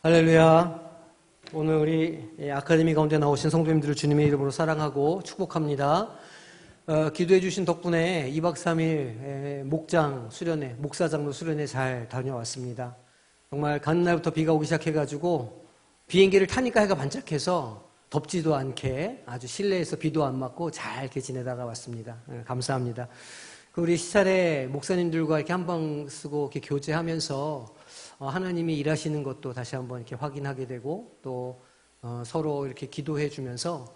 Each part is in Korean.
할렐루야. 오늘 우리 아카데미 가운데 나오신 성도님들을 주님의 이름으로 사랑하고 축복합니다. 기도해 주신 덕분에 2박 3일 목장 수련회, 목사장로 수련회 잘 다녀왔습니다. 정말 가는 날부터 비가 오기 시작해가지고 비행기를 타니까 해가 반짝해서 덥지도 않게 아주 실내에서 비도 안 맞고 잘 이렇게 지내다가 왔습니다. 감사합니다. 우리 시찰의 목사님들과 이렇게 한방 쓰고 이렇게 교제하면서 하나님이 일하시는 것도 다시 한번 이렇게 확인하게 되고 또 서로 이렇게 기도해 주면서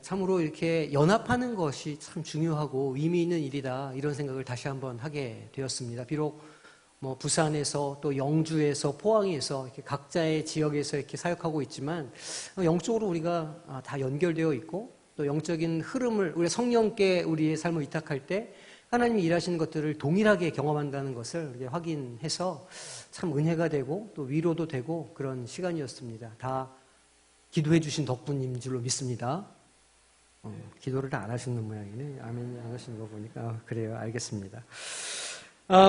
참으로 이렇게 연합하는 것이 참 중요하고 의미 있는 일이다 이런 생각을 다시 한번 하게 되었습니다. 비록 뭐 부산에서 또 영주에서 포항에서 이렇게 각자의 지역에서 이렇게 사역하고 있지만 영적으로 우리가 다 연결되어 있고 또 영적인 흐름을 우리 성령께 우리의 삶을 위탁할 때 하나님이 일하시는 것들을 동일하게 경험한다는 것을 이렇게 확인해서 참 은혜가 되고 또 위로도 되고 그런 시간이었습니다. 다 기도해 주신 덕분인 줄로 믿습니다. 기도를 다 안 하시는 모양이네. 아멘 안 하시는 거 보니까 그래요. 알겠습니다.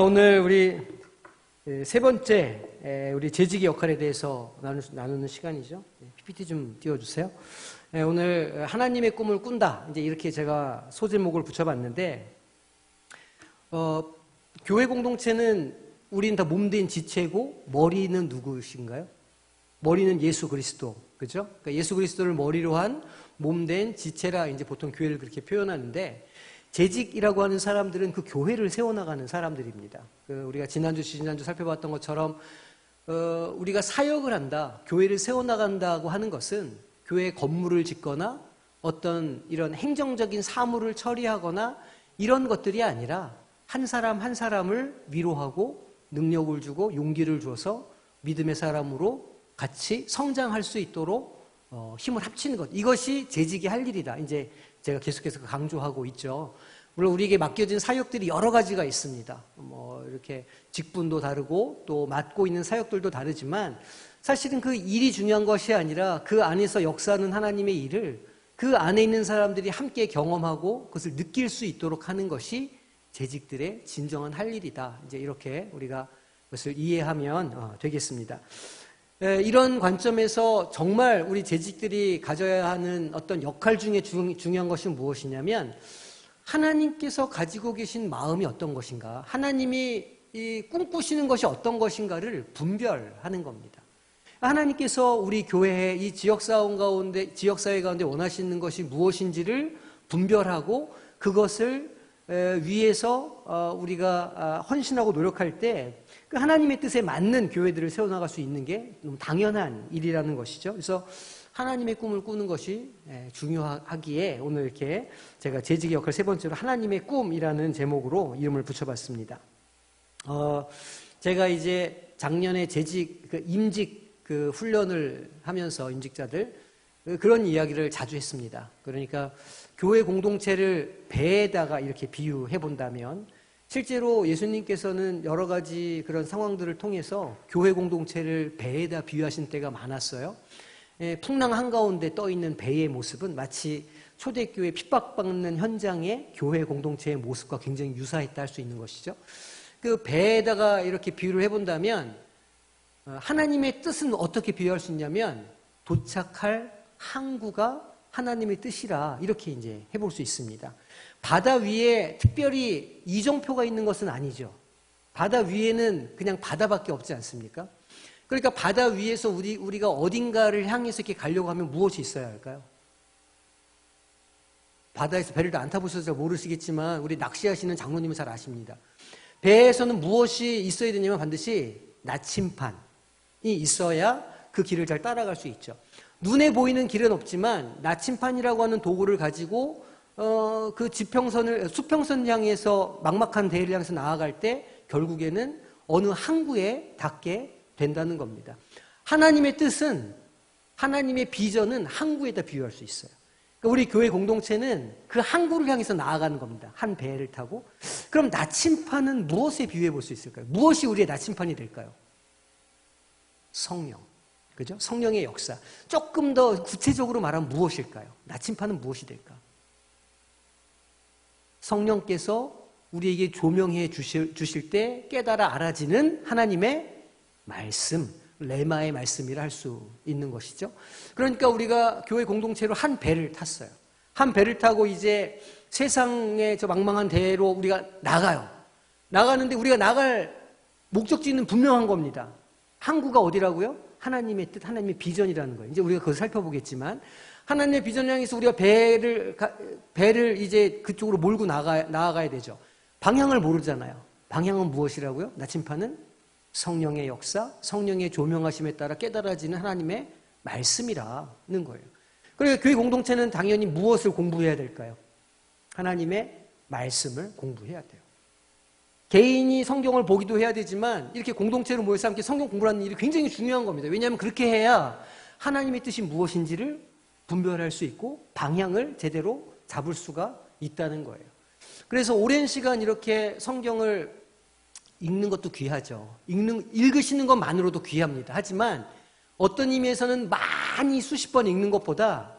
오늘 우리 세 번째 우리 재직의 역할에 대해서 나누는 시간이죠. PPT 좀 띄워주세요. 오늘 하나님의 꿈을 꾼다. 이제 이렇게 제가 소제목을 붙여봤는데 교회 공동체는 우리는 다 몸된 지체고 머리는 누구신가요? 머리는 예수 그리스도, 그죠? 그러니까 예수 그리스도를 머리로 한 몸된 지체라 이제 보통 교회를 그렇게 표현하는데 재직이라고 하는 사람들은 그 교회를 세워나가는 사람들입니다. 우리가 지난주 살펴봤던 것처럼 우리가 사역을 한다, 교회를 세워나간다고 하는 것은 교회 건물을 짓거나 어떤 이런 행정적인 사무를 처리하거나 이런 것들이 아니라 한 사람 한 사람을 위로하고 능력을 주고 용기를 줘서 믿음의 사람으로 같이 성장할 수 있도록 힘을 합치는 것. 이것이 재직이 할 일이다. 이제 제가 계속해서 강조하고 있죠. 물론 우리에게 맡겨진 사역들이 여러 가지가 있습니다. 뭐 이렇게 직분도 다르고 또 맡고 있는 사역들도 다르지만 사실은 그 일이 중요한 것이 아니라 그 안에서 역사하는 하나님의 일을 그 안에 있는 사람들이 함께 경험하고 그것을 느낄 수 있도록 하는 것이 재직들의 진정한 할 일이다. 이제 이렇게 우리가 그것을 이해하면 되겠습니다. 이런 관점에서 정말 우리 재직들이 가져야 하는 어떤 역할 중에 중요한 것이 무엇이냐면 하나님께서 가지고 계신 마음이 어떤 것인가, 하나님이 꿈꾸시는 것이 어떤 것인가를 분별하는 겁니다. 하나님께서 우리 교회에 이 지역사회 가운데 원하시는 것이 무엇인지를 분별하고 그것을 위해서 우리가 헌신하고 노력할 때 그 하나님의 뜻에 맞는 교회들을 세워나갈 수 있는 게 너무 당연한 일이라는 것이죠. 그래서 하나님의 꿈을 꾸는 것이 중요하기에 오늘 이렇게 제가 재직의 역할 세 번째로 하나님의 꿈이라는 제목으로 이름을 붙여봤습니다. 제가 이제 작년에 임직 훈련을 하면서 임직자들 그런 이야기를 자주 했습니다. 그러니까 교회 공동체를 배에다가 이렇게 비유해 본다면 실제로 예수님께서는 여러 가지 그런 상황들을 통해서 교회 공동체를 배에다 비유하신 때가 많았어요. 풍랑 한가운데 떠있는 배의 모습은 마치 초대교회 핍박받는 현장의 교회 공동체의 모습과 굉장히 유사했다 할 수 있는 것이죠. 그 배에다가 이렇게 비유를 해본다면 하나님의 뜻은 어떻게 비유할 수 있냐면 도착할 항구가 하나님의 뜻이라 이렇게 이제 해볼 수 있습니다. 바다 위에 특별히 이정표가 있는 것은 아니죠. 바다 위에는 그냥 바다밖에 없지 않습니까? 그러니까 바다 위에서 우리가 어딘가를 향해서 이렇게 가려고 하면 무엇이 있어야 할까요? 바다에서 배를 안 타보셔서 잘 모르시겠지만 우리 낚시하시는 장로님은 잘 아십니다. 배에서는 무엇이 있어야 되냐면 반드시 나침판이 있어야 그 길을 잘 따라갈 수 있죠. 눈에 보이는 길은 없지만 나침판이라고 하는 도구를 가지고 그 수평선 향해서 막막한 대를 향해서 나아갈 때 결국에는 어느 항구에 닿게 된다는 겁니다. 하나님의 뜻은, 하나님의 비전은 항구에다 비유할 수 있어요. 그러니까 우리 교회 공동체는 그 항구를 향해서 나아가는 겁니다. 한 배를 타고. 그럼 나침판은 무엇에 비유해 볼 수 있을까요? 무엇이 우리의 나침판이 될까요? 성령. 그죠? 성령의 역사. 조금 더 구체적으로 말하면 무엇일까요? 나침판은 무엇이 될까? 성령께서 우리에게 조명해 주실 때 깨달아 알아지는 하나님의 말씀. 레마의 말씀이라 할 수 있는 것이죠. 그러니까 우리가 교회 공동체로 한 배를 탔어요. 한 배를 타고 이제 세상의 저 망망한 대로 우리가 나가요. 나가는데 우리가 나갈 목적지는 분명한 겁니다. 항구가 어디라고요? 하나님의 뜻, 하나님의 비전이라는 거예요. 이제 우리가 그걸 살펴보겠지만 하나님의 비전을 향해서 우리가 배를 이제 그쪽으로 몰고 나아가야 되죠. 방향을 모르잖아요. 방향은 무엇이라고요? 나침판은 성령의 역사, 성령의 조명하심에 따라 깨달아지는 하나님의 말씀이라는 거예요. 그러니까 교회 공동체는 당연히 무엇을 공부해야 될까요? 하나님의 말씀을 공부해야 돼요. 개인이 성경을 보기도 해야 되지만 이렇게 공동체로 모여서 함께 성경 공부하는 일이 굉장히 중요한 겁니다. 왜냐하면 그렇게 해야 하나님의 뜻이 무엇인지를 분별할 수 있고 방향을 제대로 잡을 수가 있다는 거예요. 그래서 오랜 시간 이렇게 성경을 읽는 것도 귀하죠. 읽으시는 것만으로도 귀합니다. 하지만 어떤 의미에서는 많이 수십 번 읽는 것보다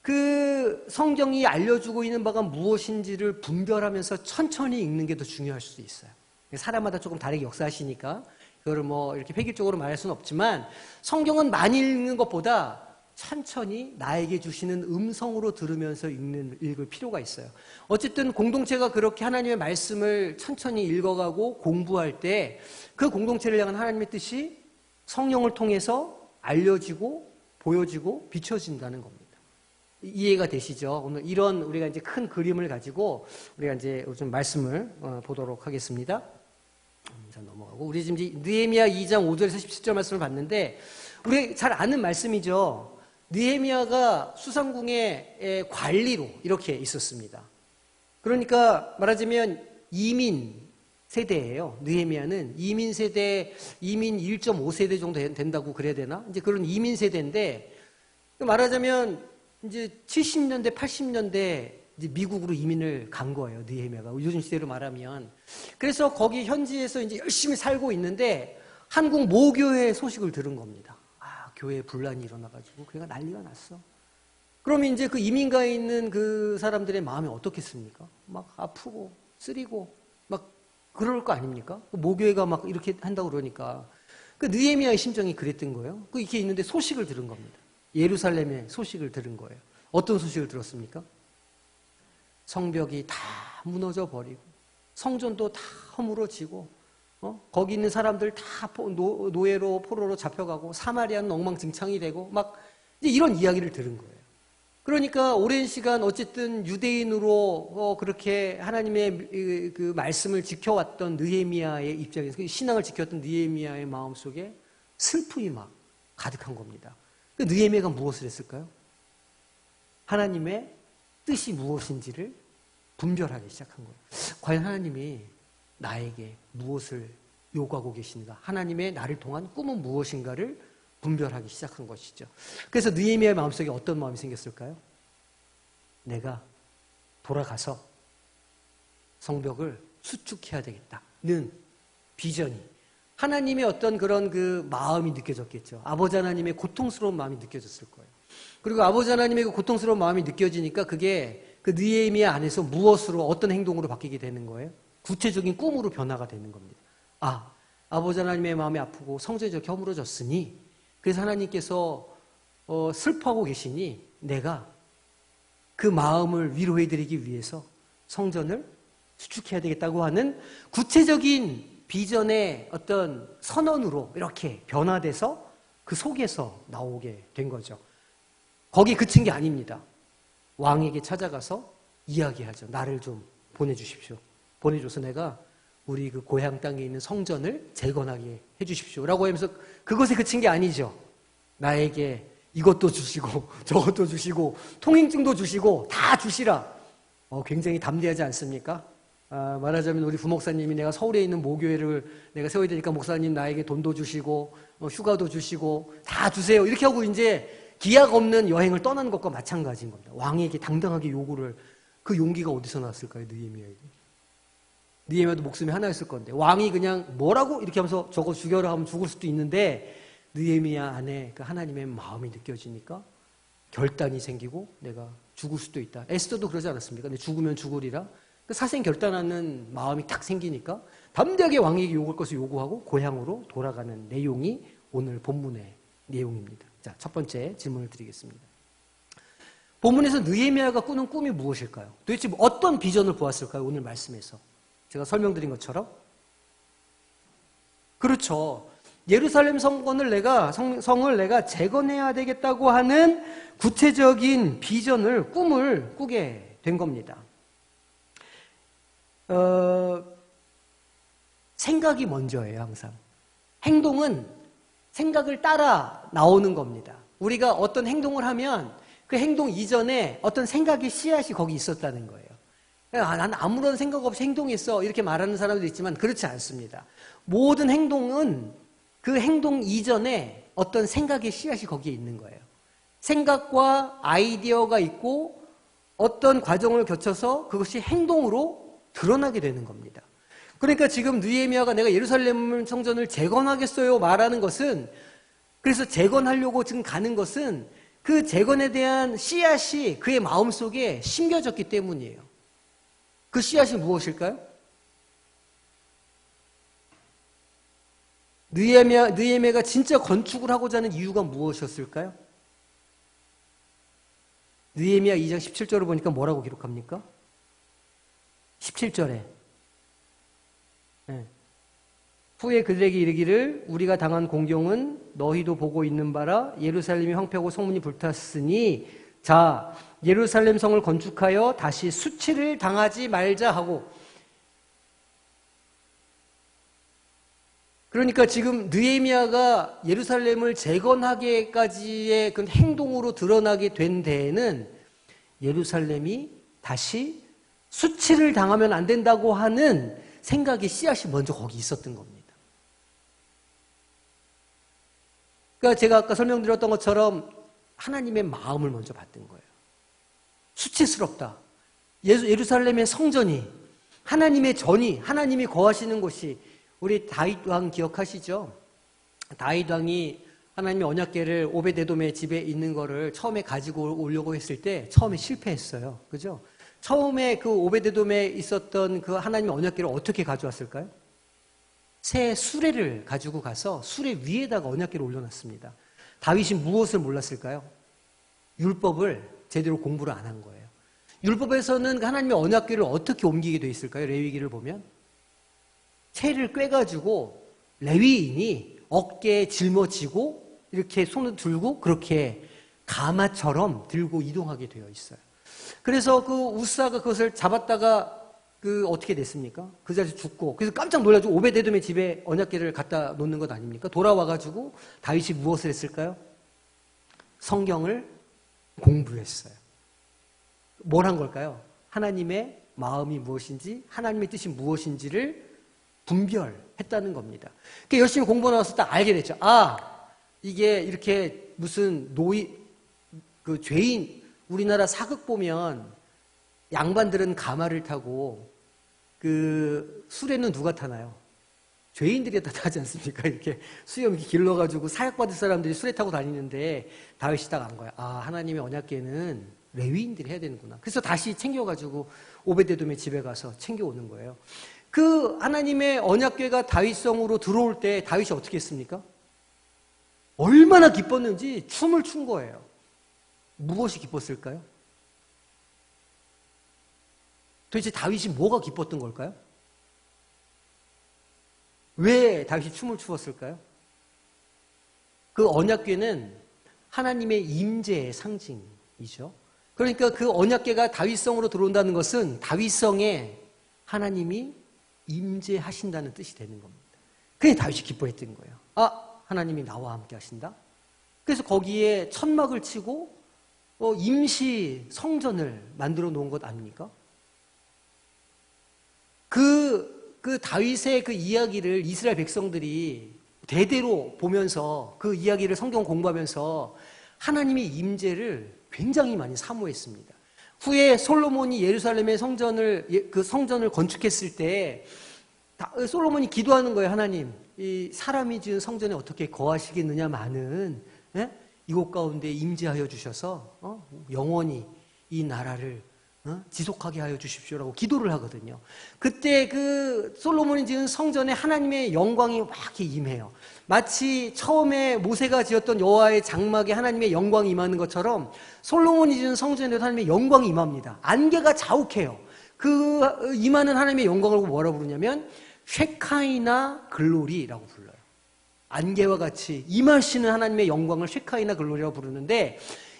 그 성경이 알려주고 있는 바가 무엇인지를 분별하면서 천천히 읽는 게 더 중요할 수도 있어요. 사람마다 조금 다르게 역사하시니까 그거를 뭐 이렇게 획일적으로 말할 수는 없지만 성경은 많이 읽는 것보다 천천히 나에게 주시는 음성으로 들으면서 읽을 필요가 있어요. 어쨌든 공동체가 그렇게 하나님의 말씀을 천천히 읽어가고 공부할 때 그 공동체를 향한 하나님의 뜻이 성령을 통해서 알려지고 보여지고 비춰진다는 겁니다. 이해가 되시죠? 오늘 이런 우리가 이제 큰 그림을 가지고 우리가 이제 좀 말씀을 보도록 하겠습니다. 자, 넘어가고 우리 지금 느헤미야 2장 5절에서 17절 말씀을 봤는데 우리 잘 아는 말씀이죠. 느헤미야가 수상궁의 관리로 이렇게 있었습니다. 그러니까 말하자면 이민 세대예요. 느헤미야는 이민 세대, 이민 1.5세대 정도 된다고 그래야 되나? 이제 그런 이민 세대인데 말하자면 이제 70년대, 80년대 이제 미국으로 이민을 간 거예요. 느헤미야가 요즘 시대로 말하면. 그래서 거기 현지에서 이제 열심히 살고 있는데 한국 모교회 소식을 들은 겁니다. 교회에 분란이 일어나가지고 그가 난리가 났어. 그러면 이제 그 이민가에 있는 그 사람들의 마음이 어떻겠습니까? 막 아프고 쓰리고 막 그럴 거 아닙니까? 모교회가 막 이렇게 한다고 그러니까 그 느헤미야의 심정이 그랬던 거예요. 그 이렇게 있는데 소식을 들은 겁니다. 예루살렘의 소식을 들은 거예요. 어떤 소식을 들었습니까? 성벽이 다 무너져 버리고 성전도 다 허물어지고 거기 있는 사람들 다 노예로 포로로 잡혀가고 사마리아는 엉망진창이 되고 막 이제 이런 이야기를 들은 거예요. 그러니까 오랜 시간 어쨌든 유대인으로 그렇게 하나님의 그 말씀을 지켜왔던 느헤미야의 입장에서 신앙을 지켰던 느헤미야의 마음속에 슬픔이 막 가득한 겁니다. 그 느헤미야가 무엇을 했을까요? 하나님의 뜻이 무엇인지를 분별하기 시작한 거예요. 과연 하나님이 나에게 무엇을 요구하고 계신가? 하나님의 나를 통한 꿈은 무엇인가를 분별하기 시작한 것이죠. 그래서 느헤미야의 마음속에 어떤 마음이 생겼을까요? 내가 돌아가서 성벽을 수축해야 되겠다는 비전이 하나님의 어떤 그런 그 마음이 느껴졌겠죠. 아버지 하나님의 고통스러운 마음이 느껴졌을 거예요. 그리고 아버지 하나님의 그 고통스러운 마음이 느껴지니까 그게 그 느헤미야 안에서 무엇으로 어떤 행동으로 바뀌게 되는 거예요? 구체적인 꿈으로 변화가 되는 겁니다. 아버지 하나님의 마음이 아프고 성전이 저렇게 허물어졌으니 그래서 하나님께서 슬퍼하고 계시니 내가 그 마음을 위로해드리기 위해서 성전을 수축해야 되겠다고 하는 구체적인 비전의 어떤 선언으로 이렇게 변화돼서 그 속에서 나오게 된 거죠. 거기 그친 게 아닙니다. 왕에게 찾아가서 이야기하죠. 나를 좀 보내주십시오. 보내줘서 내가 우리 그 고향 땅에 있는 성전을 재건하게 해주십시오. 라고 하면서 그것에 그친 게 아니죠. 나에게 이것도 주시고 저것도 주시고 통행증도 주시고 다 주시라. 굉장히 담대하지 않습니까? 말하자면 우리 부목사님이 내가 서울에 있는 모교회를 내가 세워야 되니까 목사님 나에게 돈도 주시고 휴가도 주시고 다 주세요. 이렇게 하고 이제 기약 없는 여행을 떠나는 것과 마찬가지인 겁니다. 왕에게 당당하게 요구를 그 용기가 어디서 났을까요? 느헤미야에게. 느헤미야도 목숨이 하나였을 건데 왕이 그냥 뭐라고 이렇게 하면서 저거 죽여라 하면 죽을 수도 있는데 느헤미야 안에 그 하나님의 마음이 느껴지니까 결단이 생기고 내가 죽을 수도 있다. 에스더도 그러지 않았습니까? 내 죽으면 죽으리라. 그 사생 결단하는 마음이 딱 생기니까 담대하게 왕에게 요구할 것을 요구하고 고향으로 돌아가는 내용이 오늘 본문의 내용입니다. 자, 첫 번째 질문을 드리겠습니다. 본문에서 느헤미야가 꾸는 꿈이 무엇일까요? 도대체 어떤 비전을 보았을까요? 오늘 말씀에서 제가 설명드린 것처럼. 그렇죠. 예루살렘 성을 내가 재건해야 되겠다고 하는 구체적인 비전을, 꿈을 꾸게 된 겁니다. 생각이 먼저예요, 항상. 행동은 생각을 따라 나오는 겁니다. 우리가 어떤 행동을 하면 그 행동 이전에 어떤 생각의 씨앗이 거기 있었다는 거예요. 난 아무런 생각 없이 행동했어, 이렇게 말하는 사람도 있지만 그렇지 않습니다. 모든 행동은 그 행동 이전에 어떤 생각의 씨앗이 거기에 있는 거예요. 생각과 아이디어가 있고 어떤 과정을 거쳐서 그것이 행동으로 드러나게 되는 겁니다. 그러니까 지금 느헤미야가 내가 예루살렘 성전을 재건하겠어요 말하는 것은, 그래서 재건하려고 지금 가는 것은 그 재건에 대한 씨앗이 그의 마음속에 심겨졌기 때문이에요. 그 씨앗이 무엇일까요? 느헤미야가 진짜 건축을 하고자 하는 이유가 무엇이었을까요? 느헤미야 2장 17절을 보니까 뭐라고 기록합니까? 17절에 후에 그들에게 이르기를 우리가 당한 공경은 너희도 보고 있는 바라 예루살렘이 황폐하고 성문이 불탔으니 자 예루살렘 성을 건축하여 다시 수치를 당하지 말자 하고, 그러니까 지금 느헤미야가 예루살렘을 재건하기까지의 그 행동으로 드러나게 된 데에는 예루살렘이 다시 수치를 당하면 안 된다고 하는 생각의 씨앗이 먼저 거기 있었던 겁니다. 그러니까 제가 아까 설명드렸던 것처럼 하나님의 마음을 먼저 봤던 거예요. 수치스럽다. 예루살렘의 성전이, 하나님의 전이, 하나님이 거하시는 곳이, 우리 다윗 왕 기억하시죠? 다윗 왕이 하나님의 언약궤를 오베데돔의 집에 있는 거를 처음에 가지고 오려고 했을 때 처음에 실패했어요. 그죠? 처음에 그 오베데돔에 있었던 그 하나님의 언약궤를 어떻게 가져왔을까요? 새 수레를 가지고 가서 수레 위에다가 언약궤를 올려놨습니다. 다윗이 무엇을 몰랐을까요? 율법을 제대로 공부를 안 한 거예요. 율법에서는 하나님의 언약궤를 어떻게 옮기게 돼 있을까요? 레위기를 보면 채를 꿰가지고 레위인이 어깨에 짊어지고 이렇게 손을 들고 그렇게 가마처럼 들고 이동하게 되어 있어요. 그래서 그 우사가 그것을 잡았다가 어떻게 됐습니까? 그 자리에서 죽고, 그래서 깜짝 놀라지고 오베데돔의 집에 언약궤를 갖다 놓는 것 아닙니까? 돌아와가지고 다윗이 무엇을 했을까요? 성경을 공부했어요. 뭘 한 걸까요? 하나님의 마음이 무엇인지, 하나님의 뜻이 무엇인지를 분별했다는 겁니다. 그러니까 열심히 공부 나와서 딱 알게 됐죠. 아, 이게 이렇게 무슨 죄인, 우리나라 사극 보면 양반들은 가마를 타고 수레는 누가 타나요? 죄인들이 다 타지 않습니까? 이렇게 수염 이렇게 길러가지고 사역받을 사람들이 수레 타고 다니는데 다윗이 딱 안 거야. 아, 하나님의 언약궤는 레위인들이 해야 되는구나. 그래서 다시 챙겨가지고 오베데돔의 집에 가서 챙겨오는 거예요. 그 하나님의 언약궤가 다윗성으로 들어올 때 다윗이 어떻게 했습니까? 얼마나 기뻤는지 춤을 춘 거예요. 무엇이 기뻤을까요? 도대체 다윗이 뭐가 기뻤던 걸까요? 왜 다윗이 춤을 추었을까요? 그 언약궤는 하나님의 임재의 상징이죠. 그러니까 그 언약궤가 다윗성으로 들어온다는 것은 다윗성에 하나님이 임재하신다는 뜻이 되는 겁니다. 그게 다윗이 기뻐했던 거예요. 아, 하나님이 나와 함께 하신다? 그래서 거기에 천막을 치고 임시 성전을 만들어 놓은 것 아닙니까? 그 다윗의 그 이야기를 이스라엘 백성들이 대대로 보면서 그 이야기를 성경 공부하면서 하나님의 임재를 굉장히 많이 사모했습니다. 후에 솔로몬이 예루살렘의 성전을 건축했을 때 솔로몬이 기도하는 거예요. 하나님, 이 사람이 지은 성전에 어떻게 거하시겠느냐마는 이곳 가운데 임재하여 주셔서 영원히 이 나라를 지속하게 하여 주십시오라고 기도를 하거든요. 그때 그 솔로몬이 지은 성전에 하나님의 영광이 막 이렇게 임해요. 마치 처음에 모세가 지었던 여호와의 장막에 하나님의 영광이 임하는 것처럼 솔로몬이 지은 성전에도 하나님의 영광이 임합니다. 안개가 자욱해요. 그 임하는 하나님의 영광을 뭐라 부르냐면 쉐카이나 글로리라고 불러요. 안개와 같이 임하시는 하나님의 영광을 쉐카이나 글로리라고 부르는데,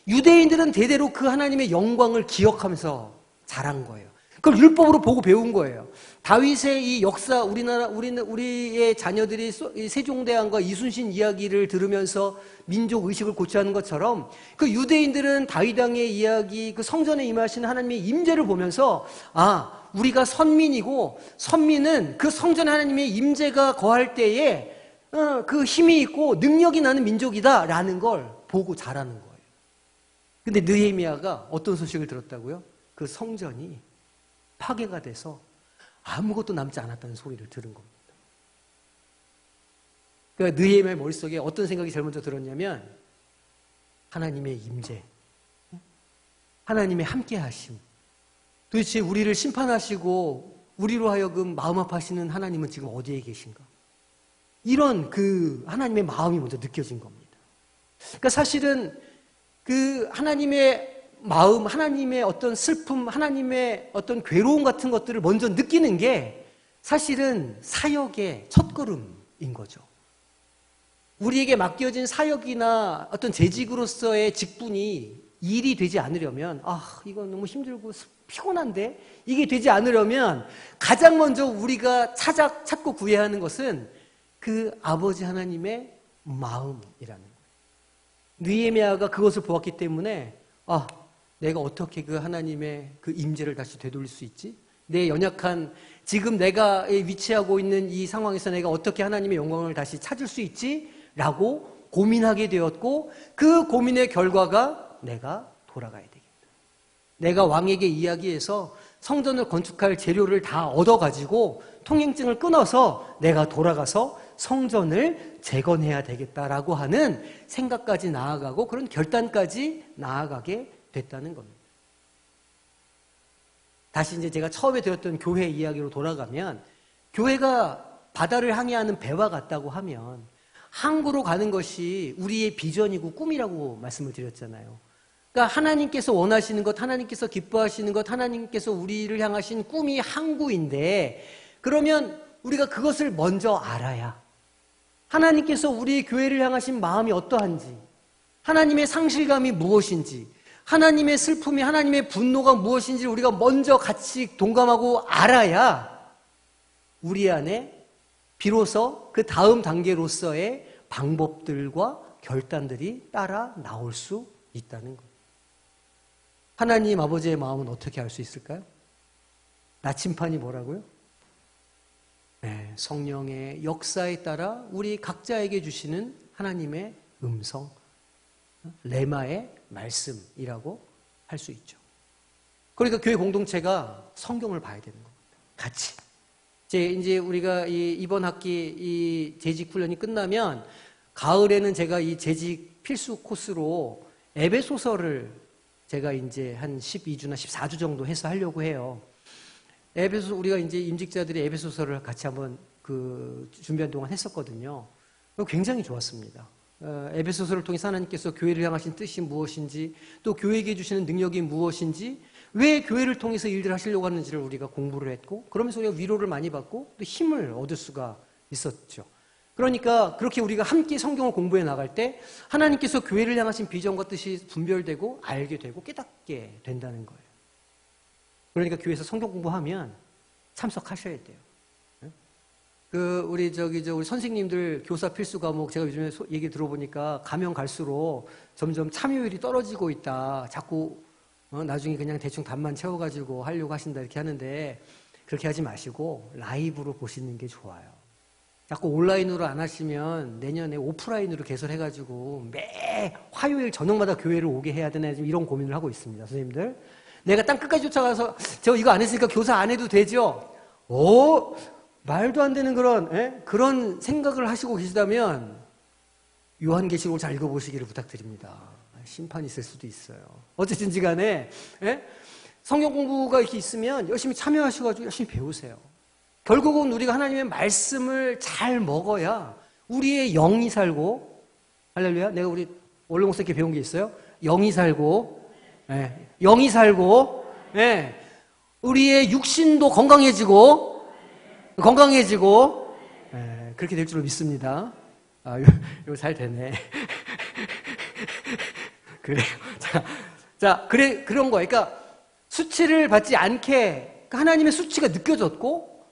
유대인들은 대대로 그 하나님의 영광을 기억하면서 자란 거예요. 그걸 율법으로 보고 배운 거예요. 다윗의 이 역사, 우리의 자녀들이 세종대왕과 이순신 이야기를 들으면서 민족 의식을 고취하는 것처럼, 그 유대인들은 다윗 왕의 이야기, 그 성전에 임하시는 하나님의 임재를 보면서, 아, 우리가 선민이고, 선민은 그 성전에 하나님의 임재가 거할 때에 그 힘이 있고 능력이 나는 민족이다라는 걸 보고 자라는 거예요. 근데 느헤미야가 어떤 소식을 들었다고요? 그 성전이 파괴가 돼서 아무것도 남지 않았다는 소리를 들은 겁니다. 그러니까 느헤미야의 머릿속에 어떤 생각이 제일 먼저 들었냐면, 하나님의 임재, 하나님의 함께하심, 도대체 우리를 심판하시고 우리로 하여금 마음 아파하시는 하나님은 지금 어디에 계신가? 이런 그 하나님의 마음이 먼저 느껴진 겁니다. 그러니까 사실은 그 하나님의 마음, 하나님의 어떤 슬픔, 하나님의 어떤 괴로움 같은 것들을 먼저 느끼는 게 사실은 사역의 첫걸음인 거죠. 우리에게 맡겨진 사역이나 어떤 재직으로서의 직분이 일이 되지 않으려면, 아, 이건 너무 힘들고 피곤한데? 이게 되지 않으려면 가장 먼저 우리가 찾고 구해야 하는 것은 그 아버지 하나님의 마음이라는 거예요. 느헤미야가 그것을 보았기 때문에, 아, 내가 어떻게 그 하나님의 그 임재를 다시 되돌릴 수 있지? 내 연약한, 지금 내가 위치하고 있는 이 상황에서 내가 어떻게 하나님의 영광을 다시 찾을 수 있지? 라고 고민하게 되었고, 그 고민의 결과가 내가 돌아가야 되겠다. 내가 왕에게 이야기해서 성전을 건축할 재료를 다 얻어가지고 통행증을 끊어서 내가 돌아가서 성전을 재건해야 되겠다라고 하는 생각까지 나아가고, 그런 결단까지 나아가게 됐다는 겁니다. 다시 이제 제가 처음에 드렸던 교회 이야기로 돌아가면, 교회가 바다를 항해하는 배와 같다고 하면 항구로 가는 것이 우리의 비전이고 꿈이라고 말씀을 드렸잖아요. 그러니까 하나님께서 원하시는 것, 하나님께서 기뻐하시는 것, 하나님께서 우리를 향하신 꿈이 항구인데, 그러면 우리가 그것을 먼저 알아야, 하나님께서 우리 교회를 향하신 마음이 어떠한지, 하나님의 상실감이 무엇인지, 하나님의 슬픔이, 하나님의 분노가 무엇인지를 우리가 먼저 같이 동감하고 알아야 우리 안에 비로소 그 다음 단계로서의 방법들과 결단들이 따라 나올 수 있다는 것. 하나님 아버지의 마음은 어떻게 알 수 있을까요? 나침판이 뭐라고요? 네, 성령의 역사에 따라 우리 각자에게 주시는 하나님의 음성, 레마의 말씀이라고 할 수 있죠. 그러니까 교회 공동체가 성경을 봐야 되는 겁니다. 같이. 이제 우리가 이번 학기 이 재직 훈련이 끝나면 가을에는 제가 이 재직 필수 코스로 에베소서를 제가 이제 한 12주나 14주 정도 해서 하려고 해요. 우리가 이제 임직자들이 에베소서를 같이 한번 준비한 동안 했었거든요. 굉장히 좋았습니다. 에베소서를 통해서 하나님께서 교회를 향하신 뜻이 무엇인지, 또 교회에게 주시는 능력이 무엇인지, 왜 교회를 통해서 일들을 하시려고 하는지를 우리가 공부를 했고, 그러면서 우리가 위로를 많이 받고 또 힘을 얻을 수가 있었죠. 그러니까 그렇게 우리가 함께 성경을 공부해 나갈 때 하나님께서 교회를 향하신 비전과 뜻이 분별되고 알게 되고 깨닫게 된다는 거예요. 그러니까 교회에서 성경 공부하면 참석하셔야 돼요. 우리 선생님들 교사 필수 과목, 제가 요즘에 얘기 들어보니까 가면 갈수록 점점 참여율이 떨어지고 있다. 자꾸 나중에 그냥 대충 답만 채워가지고 하려고 하신다 이렇게 하는데, 그렇게 하지 마시고 라이브로 보시는 게 좋아요. 자꾸 온라인으로 안 하시면 내년에 오프라인으로 개설해가지고 매 화요일 저녁마다 교회를 오게 해야 되나, 지금 이런 고민을 하고 있습니다. 선생님들, 내가 땅 끝까지 쫓아가서 저 이거 안 했으니까 교사 안 해도 되죠? 말도 안 되는 그런 생각을 하시고 계시다면 요한계시록을 잘 읽어보시기를 부탁드립니다. 심판이 있을 수도 있어요. 어쨌든지 간에 성경 공부가 이렇게 있으면 열심히 참여하셔가지고 열심히 배우세요. 결국은 우리가 하나님의 말씀을 잘 먹어야 우리의 영이 살고, 할렐루야. 내가 우리 원래 목사님께 배운 게 있어요. 영이 살고, 네. 영이 살고, 네. 우리의 육신도 건강해지고, 네. 그렇게 될 줄로 믿습니다. 아, 이거 잘 되네. 그래요. 자, 그래, 그런 거예요. 그러니까 수치를 받지 않게 하나님의 수치가 느껴졌고,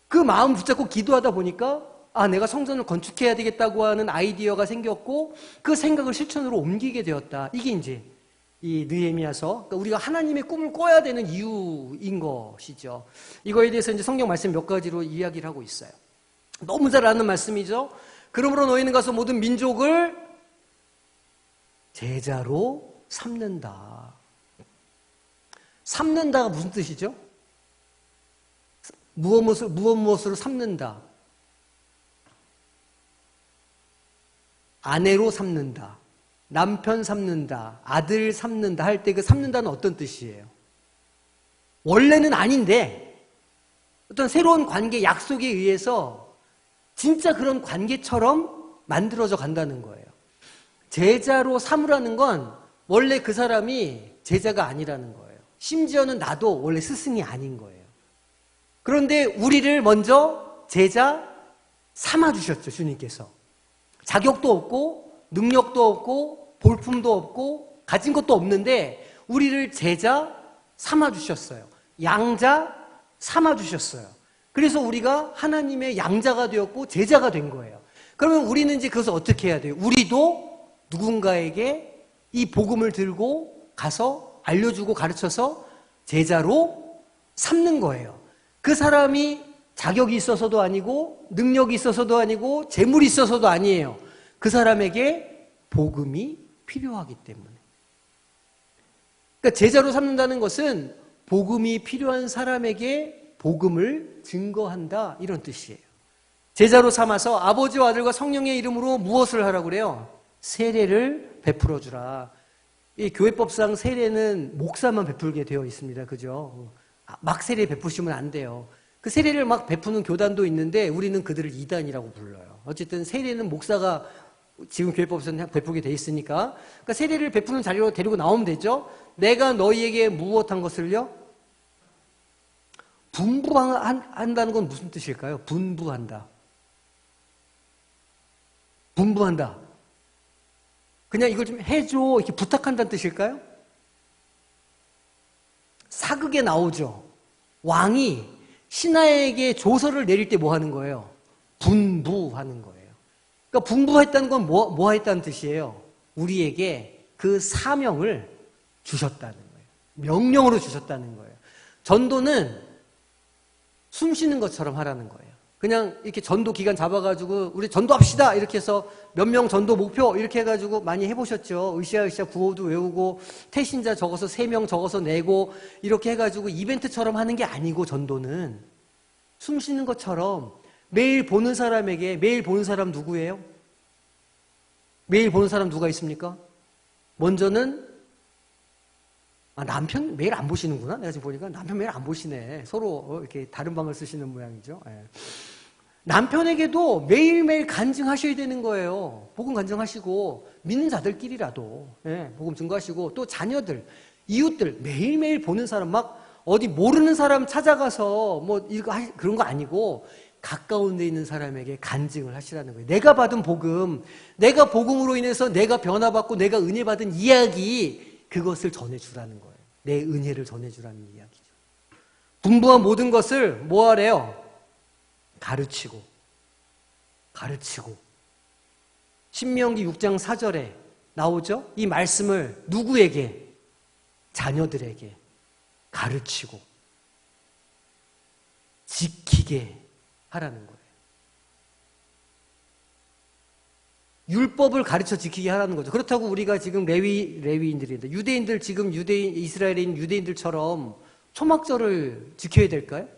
그 마음 붙잡고 기도하다 보니까 아, 내가 성전을 건축해야 되겠다고 하는 아이디어가 생겼고 그 생각을 실천으로 옮기게 되었다. 이게 이제 이 느헤미야서, 그러니까 우리가 하나님의 꿈을 꿔야 되는 이유인 것이죠. 이거에 대해서 이제 성경 말씀 몇 가지로 이야기를 하고 있어요. 너무 잘 아는 말씀이죠. 그러므로 너희는 가서 모든 민족을 제자로 삼는다. 삼는다가 무슨 뜻이죠? 무엇으로 삼는다. 아내로 삼는다, 남편 삼는다, 아들 삼는다 할 때 그 삼는다는 어떤 뜻이에요? 원래는 아닌데 어떤 새로운 관계, 약속에 의해서 진짜 그런 관계처럼 만들어져 간다는 거예요. 제자로 삼으라는 건 원래 그 사람이 제자가 아니라는 거예요. 심지어는 나도 원래 스승이 아닌 거예요. 그런데 우리를 먼저 제자 삼아주셨죠, 주님께서. 자격도 없고 능력도 없고 볼품도 없고 가진 것도 없는데 우리를 제자 삼아주셨어요. 양자 삼아주셨어요. 그래서 우리가 하나님의 양자가 되었고 제자가 된 거예요. 그러면 우리는 이제 그것을 어떻게 해야 돼요? 우리도 누군가에게 이 복음을 들고 가서 알려주고 가르쳐서 제자로 삼는 거예요. 그 사람이 자격이 있어서도 아니고 능력이 있어서도 아니고 재물이 있어서도 아니에요. 그 사람에게 복음이 필요하기 때문에. 그러니까 제자로 삼는다는 것은 복음이 필요한 사람에게 복음을 증거한다, 이런 뜻이에요. 제자로 삼아서 아버지와 아들과 성령의 이름으로 무엇을 하라고 그래요? 세례를 베풀어 주라. 이 교회법상 세례는 목사만 베풀게 되어 있습니다. 그죠? 막 세례 베푸시면 안 돼요. 그 세례를 막 베푸는 교단도 있는데 우리는 그들을 이단이라고 불러요. 어쨌든 세례는 목사가 지금 교회법에서는 베푸게 돼 있으니까, 그러니까 세례를 베푸는 자리로 데리고 나오면 되죠. 내가 너희에게 무엇한 것을요? 분부한다는 건 무슨 뜻일까요? 분부한다. 분부한다. 그냥 이걸 좀 해줘 이렇게 부탁한다는 뜻일까요? 사극에 나오죠. 왕이 신하에게 조서를 내릴 때 뭐 하는 거예요? 분부하는 거예요. 그러니까 분부했다는 건 뭐 했다는 뜻이에요? 우리에게 그 사명을 주셨다는 거예요. 명령으로 주셨다는 거예요. 전도는 숨 쉬는 것처럼 하라는 거예요. 그냥 이렇게 전도 기간 잡아가지고 우리 전도합시다 이렇게 해서 몇 명 전도 목표 이렇게 해가지고 많이 해보셨죠. 으쌰으쌰 구호도 외우고 태신자 적어서 3명 적어서 내고 이렇게 해가지고 이벤트처럼 하는 게 아니고, 전도는 숨 쉬는 것처럼 매일 보는 사람에게, 매일 보는 사람 누구예요? 매일 보는 사람 누가 있습니까? 먼저는 남편 매일 안 보시는구나. 내가 지금 보니까 남편 매일 안 보시네. 서로 이렇게 다른 방을 쓰시는 모양이죠. 예. 남편에게도 매일매일 간증하셔야 되는 거예요. 복음 간증하시고, 믿는 자들끼리라도 복음 증거하시고, 또 자녀들, 이웃들 매일매일 보는 사람, 막 어디 모르는 사람 찾아가서 뭐 이거 그런 거 아니고 가까운 데 있는 사람에게 간증을 하시라는 거예요. 내가 받은 복음, 내가 복음으로 인해서 내가 변화받고 내가 은혜 받은 이야기, 그것을 전해주라는 거예요. 내 은혜를 전해주라는 이야기죠. 분부한 모든 것을 뭐 하래요? 가르치고. 신명기 6장 4절에 나오죠? 이 말씀을 누구에게? 자녀들에게 가르치고 지키게 하라는 거예요. 율법을 가르쳐 지키게 하라는 거죠. 그렇다고 우리가 지금 레위인들인데, 유대인들, 지금 이스라엘에 있는 유대인들처럼 초막절을 지켜야 될까요?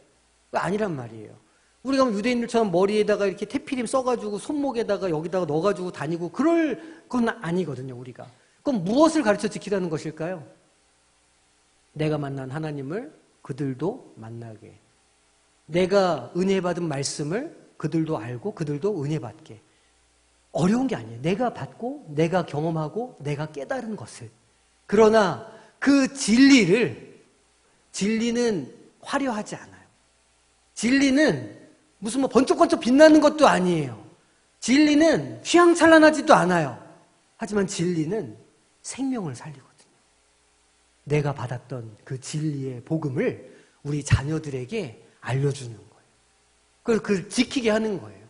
아니란 말이에요. 우리가 유대인들처럼 머리에다가 이렇게 테피림 써가지고 손목에다가 여기다가 넣어가지고 다니고 그럴 건 아니거든요, 우리가. 그럼 무엇을 가르쳐 지키라는 것일까요? 내가 만난 하나님을 그들도 만나게. 내가 은혜 받은 말씀을 그들도 알고 그들도 은혜 받게. 어려운 게 아니에요. 내가 받고 내가 경험하고 내가 깨달은 것을. 그러나 그 진리는 화려하지 않아요. 진리는 무슨 뭐 번쩍번쩍 빛나는 것도 아니에요. 진리는 휘황찬란하지도 않아요. 하지만 진리는 생명을 살리거든요. 내가 받았던 그 진리의 복음을 우리 자녀들에게 알려주는 거예요. 그걸 지키게 하는 거예요.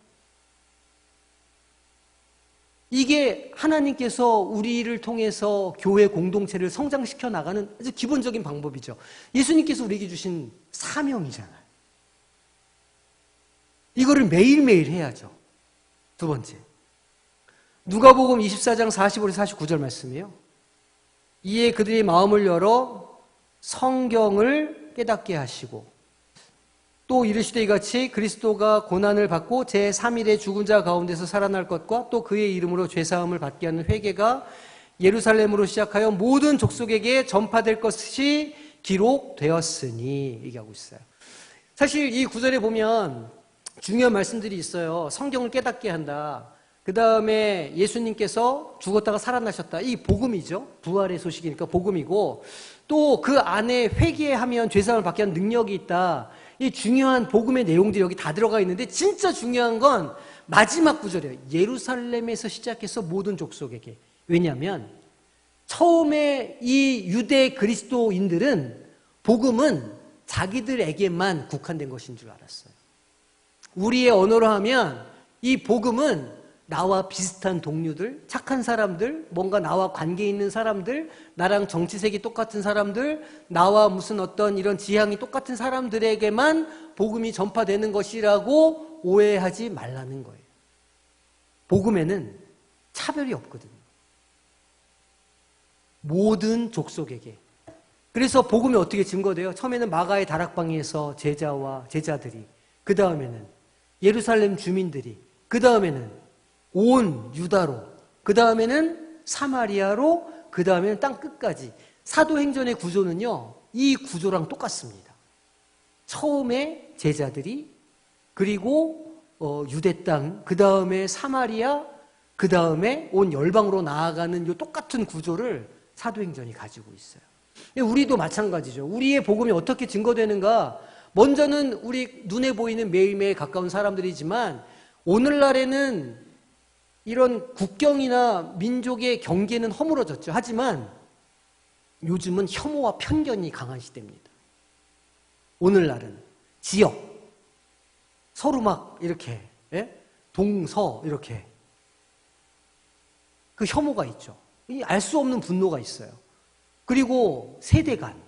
이게 하나님께서 우리를 통해서 교회 공동체를 성장시켜 나가는 아주 기본적인 방법이죠. 예수님께서 우리에게 주신 사명이잖아요. 이거를 매일매일 해야죠. 두 번째, 누가복음 24장 45에서 49절 말씀이에요. 이에 그들의 마음을 열어 성경을 깨닫게 하시고 또 이르시되 이같이 그리스도가 고난을 받고 제3일에 죽은 자 가운데서 살아날 것과 또 그의 이름으로 죄사함을 받게 하는 회개가 예루살렘으로 시작하여 모든 족속에게 전파될 것이 기록되었으니 얘기하고 있어요. 사실 이 구절에 보면 중요한 말씀들이 있어요. 성경을 깨닫게 한다. 그 다음에 예수님께서 죽었다가 살아나셨다. 이 복음이죠. 부활의 소식이니까 복음이고 또 그 안에 회개하면 죄사함을 받게 하는 능력이 있다. 이 중요한 복음의 내용들이 여기 다 들어가 있는데 진짜 중요한 건 마지막 구절이에요. 예루살렘에서 시작해서 모든 족속에게. 왜냐하면 처음에 이 유대 그리스도인들은 복음은 자기들에게만 국한된 것인 줄 알았어요. 우리의 언어로 하면 이 복음은 나와 비슷한 동료들, 착한 사람들, 뭔가 나와 관계 있는 사람들, 나랑 정치색이 똑같은 사람들, 나와 무슨 어떤 이런 지향이 똑같은 사람들에게만 복음이 전파되는 것이라고 오해하지 말라는 거예요. 복음에는 차별이 없거든요. 모든 족속에게. 그래서 복음이 어떻게 증거돼요? 처음에는 마가의 다락방에서 제자들이, 그 다음에는 예루살렘 주민들이, 그 다음에는 온 유다로, 그 다음에는 사마리아로, 그 다음에는 땅 끝까지. 사도행전의 구조는요, 이 구조랑 똑같습니다. 처음에 제자들이, 그리고 유대 땅, 그 다음에 사마리아, 그 다음에 온 열방으로 나아가는 이 똑같은 구조를 사도행전이 가지고 있어요. 우리도 마찬가지죠. 우리의 복음이 어떻게 증거되는가? 먼저는 우리 눈에 보이는 매일매일 가까운 사람들이지만 오늘날에는 이런 국경이나 민족의 경계는 허물어졌죠. 하지만 요즘은 혐오와 편견이 강한 시대입니다. 오늘날은 지역, 서로 막 이렇게 동서 이렇게 그 혐오가 있죠. 알 수 없는 분노가 있어요. 그리고 세대 간.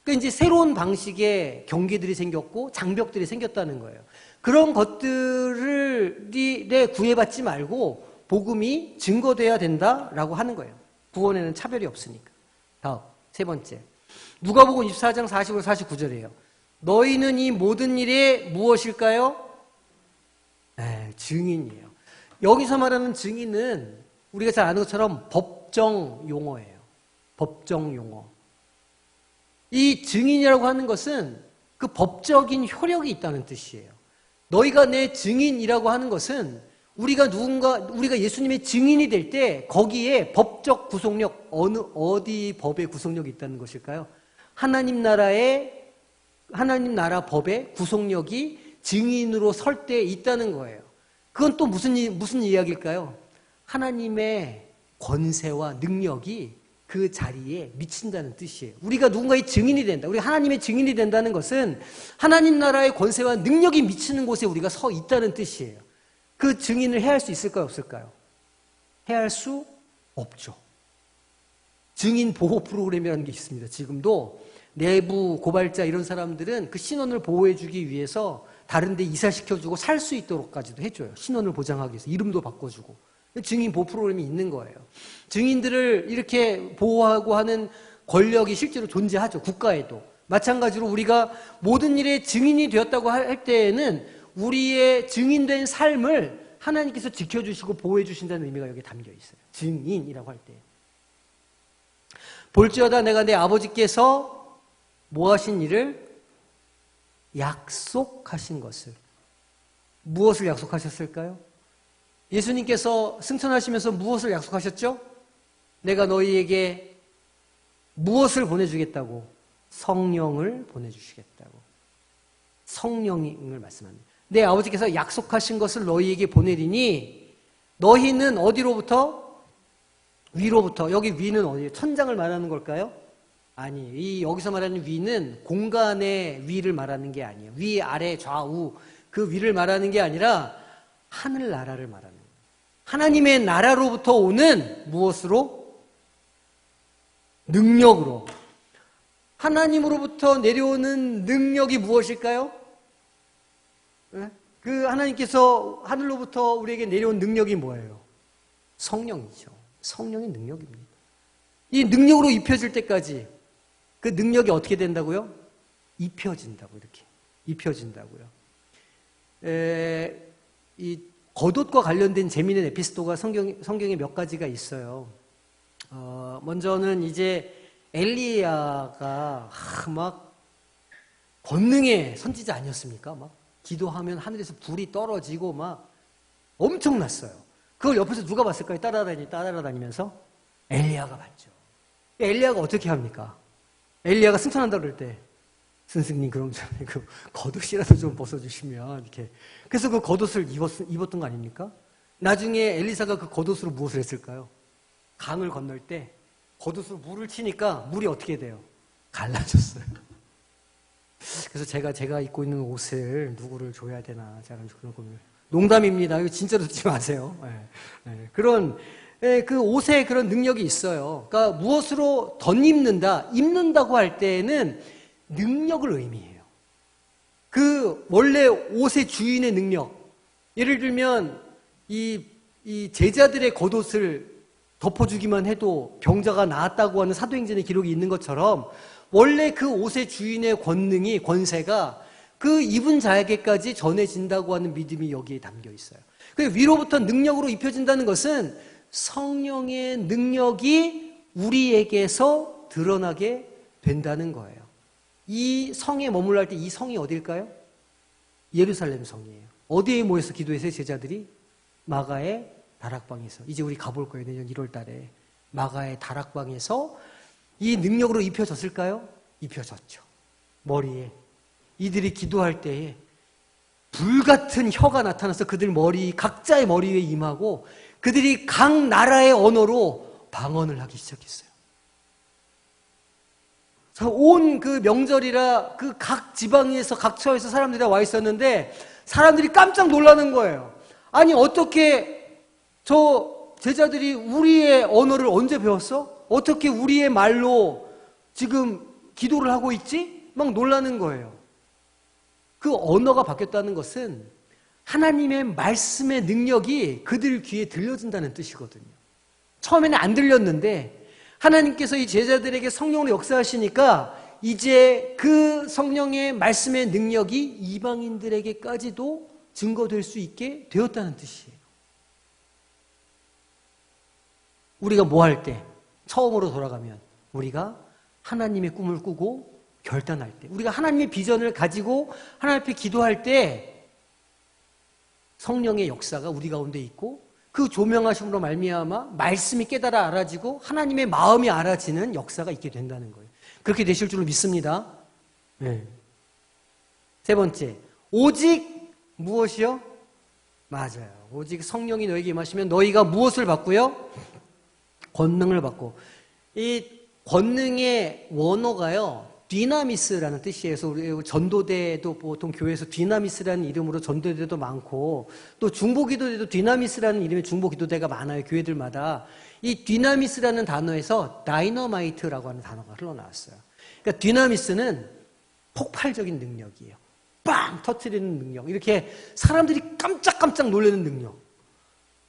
그러니까 이제 새로운 방식의 경계들이 생겼고 장벽들이 생겼다는 거예요. 그런 것들에 구애받지 말고 복음이 증거돼야 된다라고 하는 거예요. 구원에는 차별이 없으니까. 다음, 세 번째. 누가복음 24장 45, 49절이에요. 너희는 이 모든 일에 무엇일까요? 증인이에요. 여기서 말하는 증인은 우리가 잘 아는 것처럼 법정 용어예요. 법정 용어. 이 증인이라고 하는 것은 그 법적인 효력이 있다는 뜻이에요. 너희가 내 증인이라고 하는 것은 우리가 예수님의 증인이 될 때 거기에 법적 구속력, 어디 법의 구속력이 있다는 것일까요? 하나님 나라 법의 구속력이 증인으로 설 때 있다는 거예요. 그건 또 무슨 이야기일까요? 하나님의 권세와 능력이 그 자리에 미친다는 뜻이에요. 우리가 누군가의 증인이 된다. 우리가 하나님의 증인이 된다는 것은 하나님 나라의 권세와 능력이 미치는 곳에 우리가 서 있다는 뜻이에요. 그 증인을 해야 할 수 있을까요? 없을까요? 해야 할 수 없죠. 증인 보호 프로그램이라는 게 있습니다. 지금도 내부 고발자 이런 사람들은 그 신원을 보호해주기 위해서 다른 데 이사시켜주고 살 수 있도록까지도 해줘요. 신원을 보장하기 위해서. 이름도 바꿔주고. 증인 보호 프로그램이 있는 거예요. 증인들을 이렇게 보호하고 하는 권력이 실제로 존재하죠. 국가에도. 마찬가지로 우리가 모든 일에 증인이 되었다고 할 때에는 우리의 증인된 삶을 하나님께서 지켜주시고 보호해 주신다는 의미가 여기에 담겨 있어요. 증인이라고 할 때. 볼지어다 내가 내 아버지께서 뭐 하신 일을? 약속하신 것을. 무엇을 약속하셨을까요? 예수님께서 승천하시면서 무엇을 약속하셨죠? 내가 너희에게 무엇을 보내주겠다고? 성령을 보내주시겠다고. 성령을 말씀합니다. 내 아버지께서 약속하신 것을 너희에게 보내리니 너희는 어디로부터? 위로부터. 여기 위는 어디예요? 천장을 말하는 걸까요? 아니에요. 이 여기서 말하는 위는 공간의 위를 말하는 게 아니에요. 위, 아래, 좌우 그 위를 말하는 게 아니라 하늘나라를 말하는 거예요. 하나님의 나라로부터 오는 무엇으로? 능력으로. 하나님으로부터 내려오는 능력이 무엇일까요? 네? 그 하나님께서 하늘로부터 우리에게 내려온 능력이 뭐예요? 성령이죠. 성령의 능력입니다. 이 능력으로 입혀질 때까지 그 능력이 어떻게 된다고요? 입혀진다고, 이렇게. 입혀진다고요. 이 겉옷과 관련된 재미있는 에피소드가 성경에 몇 가지가 있어요. 먼저는 이제 엘리야가 막 권능의 선지자 아니었습니까? 막 기도하면 하늘에서 불이 떨어지고 막 엄청났어요. 그걸 옆에서 누가 봤을까요? 따라다니면서? 엘리야가 봤죠. 엘리야가 어떻게 합니까? 엘리야가 승천한다 그럴 때 스승님 그럼 그 겉옷이라도 좀 벗어주시면 이렇게. 그래서 그 겉옷을 입었던 거 아닙니까? 나중에 엘리사가 그 겉옷으로 무엇을 했을까요? 강을 건널 때 겉옷으로 물을 치니까 물이 어떻게 돼요? 갈라졌어요. 그래서 제가 입고 있는 옷을 누구를 줘야 되나 제가 그런 고민을. 농담입니다. 이거 진짜로 듣지 마세요. 그런 그 옷에 그런 능력이 있어요. 그러니까 무엇으로 덧입는다, 입는다고 할 때에는 능력을 의미해요. 그 원래 옷의 주인의 능력. 예를 들면 이 제자들의 겉옷을 덮어주기만 해도 병자가 나았다고 하는 사도행전의 기록이 있는 것처럼 원래 그 옷의 주인의 권세가 그 입은 자에게까지 전해진다고 하는 믿음이 여기에 담겨 있어요. 그 위로부터 능력으로 입혀진다는 것은 성령의 능력이 우리에게서 드러나게 된다는 거예요. 이 성에 머물러 할 때 이 성이 어딜까요? 예루살렘 성이에요. 어디에 모여서 기도했어요, 제자들이? 마가의 다락방에서. 이제 우리 가볼 거예요, 내년 1월 달에. 마가의 다락방에서 이 능력으로 입혀졌을까요? 입혀졌죠. 머리에. 이들이 기도할 때에 불같은 혀가 나타나서 그들 각자의 머리 위에 임하고 그들이 각 나라의 언어로 방언을 하기 시작했어요. 온 그 명절이라 그 각 지방에서 각 처에서 사람들이 와 있었는데 사람들이 깜짝 놀라는 거예요. 아니 어떻게 저 제자들이 우리의 언어를 언제 배웠어? 어떻게 우리의 말로 지금 기도를 하고 있지? 막 놀라는 거예요. 그 언어가 바뀌었다는 것은 하나님의 말씀의 능력이 그들 귀에 들려진다는 뜻이거든요. 처음에는 안 들렸는데 하나님께서 이 제자들에게 성령으로 역사하시니까 이제 그 성령의 말씀의 능력이 이방인들에게까지도 증거될 수 있게 되었다는 뜻이에요. 우리가 뭐 할 때? 처음으로 돌아가면 우리가 하나님의 꿈을 꾸고 결단할 때, 우리가 하나님의 비전을 가지고 하나님 앞에 기도할 때 성령의 역사가 우리 가운데 있고 그 조명하심으로 말미암아 말씀이 깨달아 알아지고 하나님의 마음이 알아지는 역사가 있게 된다는 거예요. 그렇게 되실 줄로 믿습니다. 네. 세 번째, 오직 무엇이요? 맞아요. 오직 성령이 너에게 임하시면 너희가 무엇을 받고요? 권능을 받고. 이 권능의 원어가요, 디나미스라는 뜻이에요. 그래서 우리 전도대도 보통 교회에서 디나미스라는 이름으로 전도대도 많고 또 중보기도대도 디나미스라는 이름의 중보기도대가 많아요. 교회들마다. 이 디나미스라는 단어에서 다이너마이트라고 하는 단어가 흘러나왔어요. 그러니까 디나미스는 폭발적인 능력이에요. 빵! 터뜨리는 능력. 이렇게 사람들이 깜짝깜짝 놀라는 능력.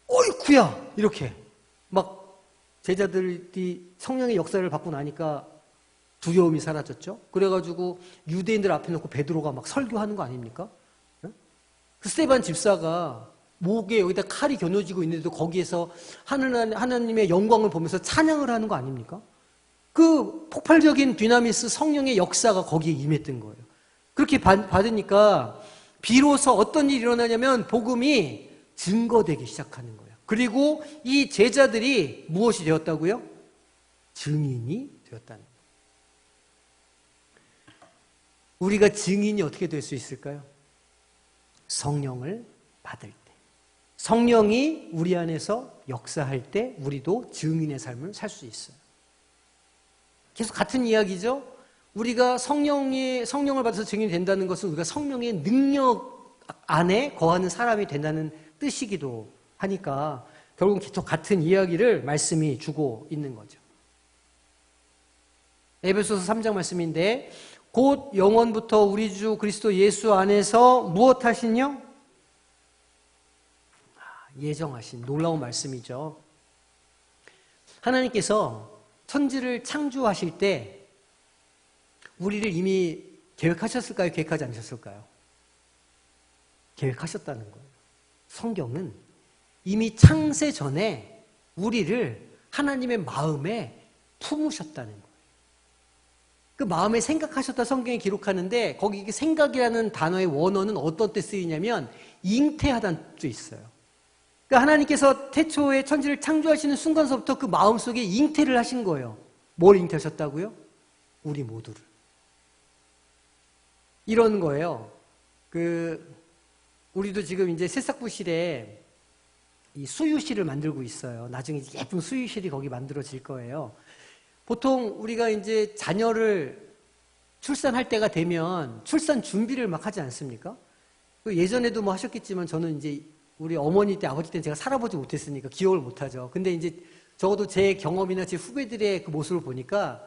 어이쿠야! 이렇게 막 제자들이 성령의 역사를 받고 나니까 두려움이 사라졌죠. 그래가지고 유대인들 앞에 놓고 베드로가 막 설교하는 거 아닙니까? 그 스데반 집사가 목에 여기다 칼이 겨누어지고 있는데도 거기에서 하나님의 영광을 보면서 찬양을 하는 거 아닙니까? 그 폭발적인 dynamis 성령의 역사가 거기에 임했던 거예요. 그렇게 받으니까 비로소 어떤 일이 일어나냐면 복음이 증거되기 시작하는 거예요. 그리고 이 제자들이 무엇이 되었다고요? 증인이 되었다는 거예요. 우리가 증인이 어떻게 될 수 있을까요? 성령을 받을 때. 성령이 우리 안에서 역사할 때 우리도 증인의 삶을 살 수 있어요. 계속 같은 이야기죠. 우리가 성령을 받아서 증인이 된다는 것은 우리가 성령의 능력 안에 거하는 사람이 된다는 뜻이기도 하니까 결국 계속 같은 이야기를 말씀이 주고 있는 거죠. 에베소서 3장 말씀인데 곧 영원부터 우리 주 그리스도 예수 안에서 무엇 하시뇨? 예정하신 놀라운 말씀이죠. 하나님께서 천지를 창조하실 때 우리를 이미 계획하셨을까요? 계획하지 않으셨을까요? 계획하셨다는 거예요. 성경은 이미 창세 전에 우리를 하나님의 마음에 품으셨다는 거예요. 그 마음에 생각하셨다 성경에 기록하는데 거기 생각이라는 단어의 원어는 어떤 때 쓰이냐면 잉태하다는 뜻이 있어요. 그러니까 하나님께서 태초에 천지를 창조하시는 순간서부터 그 마음속에 잉태를 하신 거예요. 뭘 잉태하셨다고요? 우리 모두를. 이런 거예요. 우리도 지금 이제 새싹부실에 이 수유실을 만들고 있어요. 나중에 예쁜 수유실이 거기 만들어질 거예요. 보통 우리가 이제 자녀를 출산할 때가 되면 출산 준비를 막 하지 않습니까? 예전에도 뭐 하셨겠지만 저는 이제 우리 어머니 때, 아버지 때는 제가 살아보지 못했으니까 기억을 못하죠. 근데 이제 적어도 제 경험이나 제 후배들의 그 모습을 보니까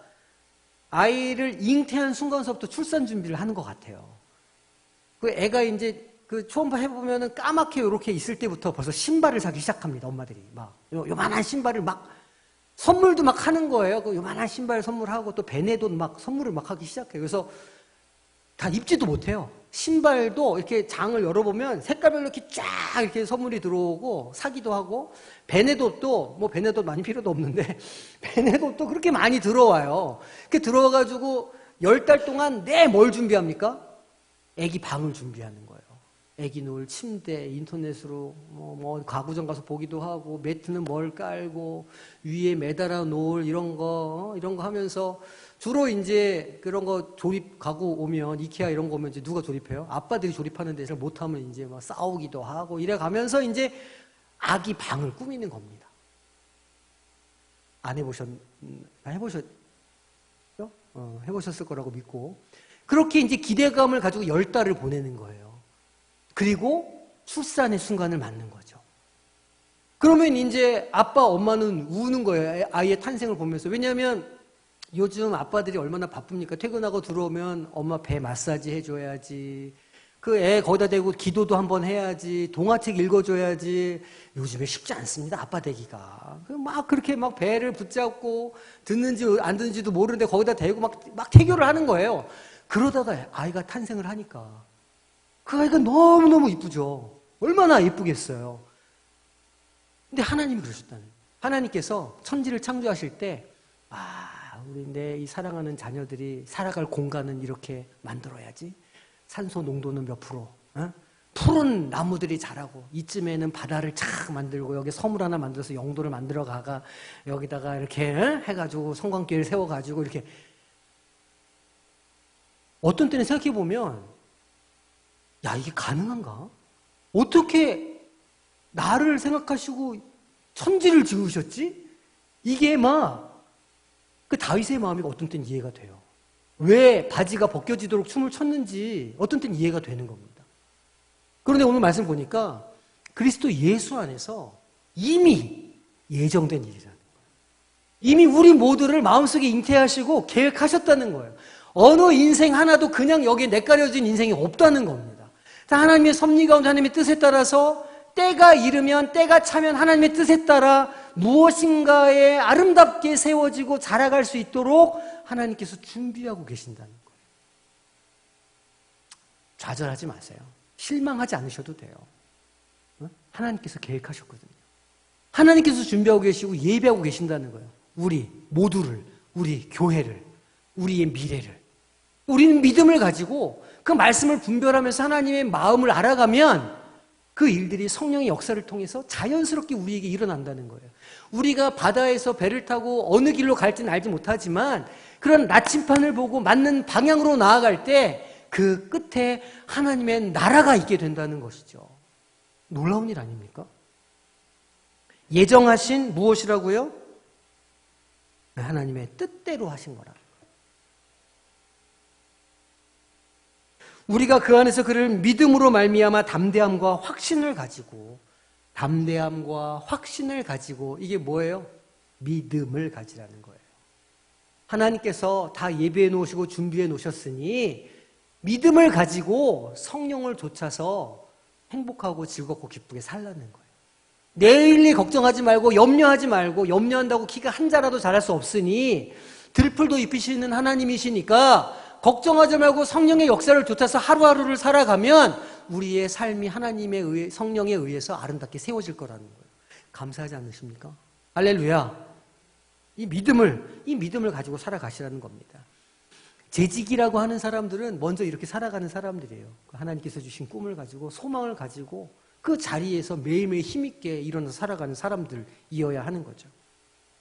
아이를 잉태한 순간서부터 출산 준비를 하는 것 같아요. 그 애가 이제 그 초음파 해보면은 까맣게 이렇게 있을 때부터 벌써 신발을 사기 시작합니다. 엄마들이 막 요만한 신발을 막 선물도 막 하는 거예요. 그 요만한 신발 선물하고 또 베네돈 막 선물을 막 하기 시작해요. 그래서 다 입지도 못해요. 신발도 이렇게 장을 열어보면 색깔별로 이렇게 쫙 이렇게 선물이 들어오고 사기도 하고 베네돈도 뭐 베네돈 많이 필요도 없는데 베네돈도 그렇게 많이 들어와요. 그렇게 들어와가지고 10달 동안 뭘 준비합니까? 애기 방을 준비하는 거예요. 애기 놓을 침대, 인터넷으로 뭐 가구점 가서 보기도 하고 매트는 뭘 깔고 위에 매달아 놓을 이런 거 하면서 주로 이제 그런 거 조립 가구 오면 이케아 이런 거 오면 이제 누가 조립해요? 아빠들이 조립하는데 잘 못하면 이제 막 싸우기도 하고 이래 가면서 이제 아기 방을 꾸미는 겁니다. 안 해보셨죠? 해보셨을 거라고 믿고 그렇게 이제 기대감을 가지고 10달을 보내는 거예요. 그리고 출산의 순간을 맞는 거죠. 그러면 이제 아빠, 엄마는 우는 거예요. 아이의 탄생을 보면서. 왜냐하면 요즘 아빠들이 얼마나 바쁩니까? 퇴근하고 들어오면 엄마 배 마사지 해줘야지. 그 애 거기다 대고 기도도 한번 해야지. 동화책 읽어줘야지. 요즘에 쉽지 않습니다. 아빠 되기가. 막 그렇게 막 배를 붙잡고 듣는지 안 듣는지도 모르는데 거기다 대고 막 태교를 하는 거예요. 그러다가 아이가 탄생을 하니까 그 아이가 너무너무 이쁘죠. 얼마나 이쁘겠어요. 근데 하나님이 그러셨다는 거예요. 하나님께서 천지를 창조하실 때 우리 내 이 사랑하는 자녀들이 살아갈 공간은 이렇게 만들어야지. 산소 농도는 몇 프로, 푸른 나무들이 자라고 이쯤에는 바다를 착 만들고 여기 섬을 하나 만들어서 영도를 만들어 가가 여기다가 이렇게 해가지고 성광교회를 세워가지고 이렇게 어떤 때는 생각해 보면 야 이게 가능한가? 어떻게 나를 생각하시고 천지를 지으셨지? 이게 막 그 다윗의 마음이 어떤 때는 이해가 돼요. 왜 바지가 벗겨지도록 춤을 췄는지 어떤 때는 이해가 되는 겁니다. 그런데 오늘 말씀 보니까 그리스도 예수 안에서 이미 예정된 일이라는 거예요. 이미 우리 모두를 마음속에 잉태하시고 계획하셨다는 거예요. 어느 인생 하나도 그냥 여기에 내가려진 인생이 없다는 겁니다. 하나님의 섭리 가운데 하나님의 뜻에 따라서 때가 이르면 때가 차면 하나님의 뜻에 따라 무엇인가에 아름답게 세워지고 자라갈 수 있도록 하나님께서 준비하고 계신다는 거예요. 좌절하지 마세요. 실망하지 않으셔도 돼요. 하나님께서 계획하셨거든요. 하나님께서 준비하고 계시고 예비하고 계신다는 거예요. 우리 모두를 우리 교회를, 우리의 미래를. 우리는 믿음을 가지고 그 말씀을 분별하면서 하나님의 마음을 알아가면 그 일들이 성령의 역사를 통해서 자연스럽게 우리에게 일어난다는 거예요. 우리가 바다에서 배를 타고 어느 길로 갈지는 알지 못하지만 그런 나침판을 보고 맞는 방향으로 나아갈 때 그 끝에 하나님의 나라가 있게 된다는 것이죠. 놀라운 일 아닙니까? 예정하신 무엇이라고요? 하나님의 뜻대로 하신 거라. 우리가 그 안에서 그를 믿음으로 말미암아 담대함과 확신을 가지고 이게 뭐예요? 믿음을 가지라는 거예요. 하나님께서 다 예배해 놓으시고 준비해 놓으셨으니 믿음을 가지고 성령을 좇아서 행복하고 즐겁고 기쁘게 살라는 거예요. 내일이 걱정하지 말고 염려하지 말고, 염려한다고 키가 한 자라도 자랄 수 없으니 들풀도 입히시는 하나님이시니까 걱정하지 말고 성령의 역사를 좇아서 하루하루를 살아가면 우리의 삶이 하나님의 성령에 의해서 아름답게 세워질 거라는 거예요. 감사하지 않으십니까? 할렐루야. 이 믿음을 가지고 살아가시라는 겁니다. 재직이라고 하는 사람들은 먼저 이렇게 살아가는 사람들이에요. 하나님께서 주신 꿈을 가지고 소망을 가지고 그 자리에서 매일매일 힘있게 일어나서 살아가는 사람들이어야 하는 거죠.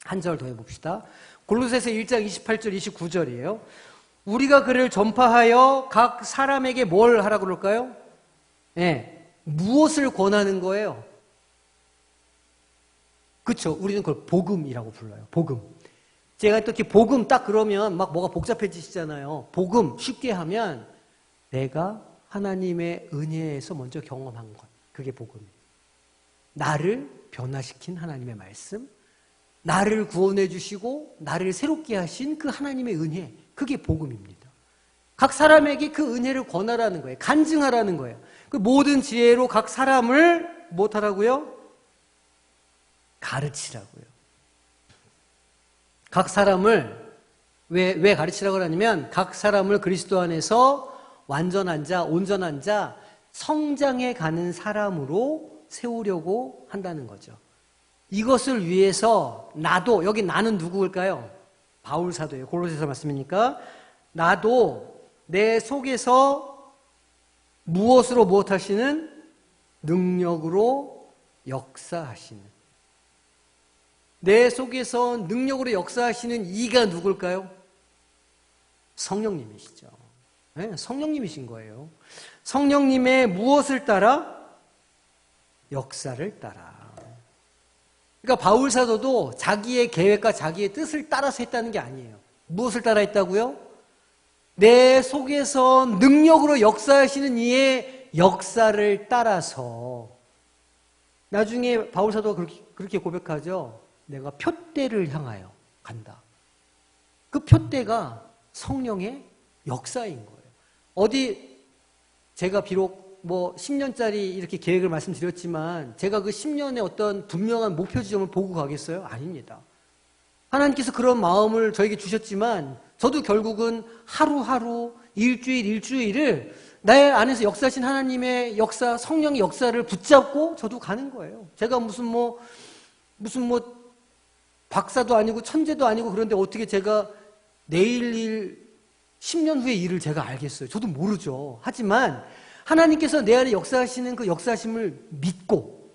한 절 더 해봅시다. 골로새서 1장 28절 29절이에요. 우리가 그를 전파하여 각 사람에게 뭘 하라고 그럴까요? 무엇을 권하는 거예요? 그렇죠. 우리는 그걸 복음이라고 불러요. 복음. 제가 또 이렇게 복음 딱 그러면 막 뭐가 복잡해지시잖아요. 복음 쉽게 하면 내가 하나님의 은혜에서 먼저 경험한 것. 그게 복음이에요. 나를 변화시킨 하나님의 말씀, 나를 구원해 주시고 나를 새롭게 하신 그 하나님의 은혜, 그게 복음입니다. 각 사람에게 그 은혜를 권하라는 거예요. 간증하라는 거예요. 그 모든 지혜로 각 사람을 못하라고요? 가르치라고요. 각 사람을 왜 가르치라고 하냐면 각 사람을 그리스도 안에서 완전한 자, 온전한 자, 성장해 가는 사람으로 세우려고 한다는 거죠. 이것을 위해서 나도, 여기 나는 누구일까요? 바울 사도예요. 골로새서 말씀이니까 나도 내 속에서 무엇으로 무엇하시는? 능력으로 역사하시는, 내 속에서 능력으로 역사하시는 이가 누굴까요? 성령님이시죠. 네, 성령님이신 거예요. 성령님의 무엇을 따라? 역사를 따라. 그러니까 바울 사도도 자기의 계획과 자기의 뜻을 따라서 했다는 게 아니에요. 무엇을 따라 했다고요? 내 속에서 능력으로 역사하시는 이의 역사를 따라서. 나중에 바울 사도가 그렇게 고백하죠. 내가 표대를 향하여 간다. 그 표대가 성령의 역사인 거예요. 어디 제가 비록 뭐 10년짜리 이렇게 계획을 말씀드렸지만 제가 그 10년의 어떤 분명한 목표 지점을 보고 가겠어요? 아닙니다. 하나님께서 그런 마음을 저에게 주셨지만 저도 결국은 하루하루, 일주일을 나의 안에서 역사하신 하나님의 역사, 성령의 역사를 붙잡고 저도 가는 거예요. 제가 무슨 박사도 아니고 천재도 아니고 그런데 어떻게 제가 내일 일, 10년 후의 일을 제가 알겠어요. 저도 모르죠. 하지만 하나님께서 내 안에 역사하시는 그 역사하심을 믿고